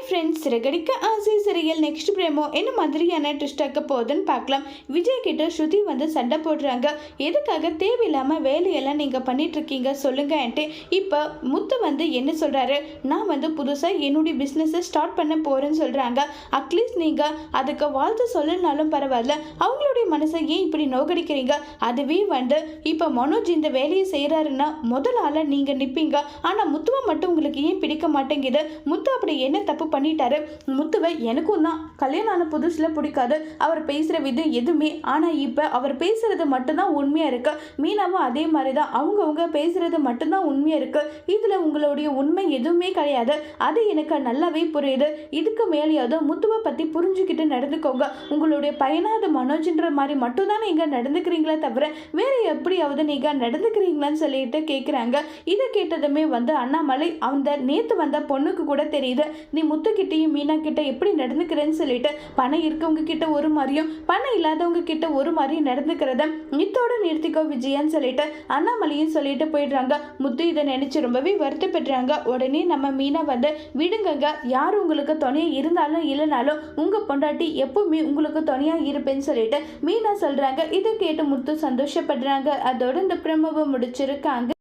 Friends, Siragadikka ஆசை serial next பிரேமோ என்ன மாதிரியான ட்விஸ்ட் ஆக்க போகுதுன்னு பார்க்கலாம். விஜய் கிட்ட ஸ்ருதி வந்து சண்டை போடுறாங்க. எதுக்காக தேவையில்லாம வேலையெல்லாம் நீங்க பண்ணிட்டு இருக்கீங்க சொல்லுங்கன்ட்டு. இப்போ முத்து வந்து என்ன சொல்றாரு, நான் வந்து புதுசா என்னுடைய பிஸ்னஸை ஸ்டார்ட் பண்ண போறேன்னு சொல்றாங்க. அட்லீஸ்ட் நீங்க அதுக்கு வாழ்த்து சொல்லனாலும் பரவாயில்ல, அவங்களுடைய மனசை ஏன் இப்படி நோக்கடிக்கிறீங்க? அதுவே வந்து இப்போ மனோஜ் இந்த வேலையை செய்யறாருன்னா முதல் ஆள நீங்க நிப்பீங்க. ஆனா முத்துவை மட்டும் உங்களுக்கு ஏன் பிடிக்க மாட்டேங்குது? முத்து அப்படி என்ன தப்பு பண்ணிட்டாரு? முத்துவை எனக்கும் தான் கல்யாணம் ஆன புதுசுல பிடிக்காது. அவர் பேசுற விதம் எதுவுமே. ஆனா இப்ப அவர் பேசுறது மட்டும்தான் உண்மையா இருக்கு. மீனாவும் அதே மாதிரிதான், அவங்க பேசுறது மட்டும்தான் உண்மையா இருக்கு. இதுல உங்களுடைய உண்மை எதுவுமே கிடையாது. அது எனக்கு நல்லாவே புரியுது. இதுக்கு மேலேயாவது முத்துவை பத்தி புரிஞ்சுக்கிட்டு நடந்துக்கோங்க. உங்களுடைய பையனாவது மனோஜ்ன்ற மாதிரி மட்டும்தான் நீங்க நடந்துக்கிறீங்களே தவிர வேற எப்படியாவது நீங்க நடந்துக்கிறீங்களான்னு சொல்லிட்டு கேட்குறாங்க. இதை கேட்டதுமே வந்து அண்ணாமலை அந்த நேத்து வந்த பொண்ணுக்கு கூட தெரியுது, நீ முத்துக்கிட்டையும் மீனா கிட்ட எப்படி நடந்துக்கிறேன்னு சொல்லிட்டு. பணம் இருக்கவங்க கிட்ட ஒரு மாதிரியும் பணம் இல்லாதவங்க கிட்ட ஒரு மாதிரியும் நடந்துக்கிறத இத்தோட நிறுத்திக்கோ விஜயான்னு சொல்லிட்டு அண்ணாமலையும் சொல்லிட்டு போயிடுறாங்க. முத்து இதை நினைச்சு ரொம்பவே வருத்தப்படுறாங்க. உடனே நம்ம மீனா வந்து விடுங்கங்க, யார் உங்களுக்கு துணையா இருந்தாலும் இல்லைனாலும் உங்க பொண்டாட்டி எப்பவுமே உங்களுக்கு துணையா இருப்பேன்னு சொல்லிட்டு மீனா சொல்றாங்க. இதை கேட்டு முத்து சந்தோஷப்படுறாங்க. அதோட இந்த பிரமவை முடிச்சிருக்காங்க.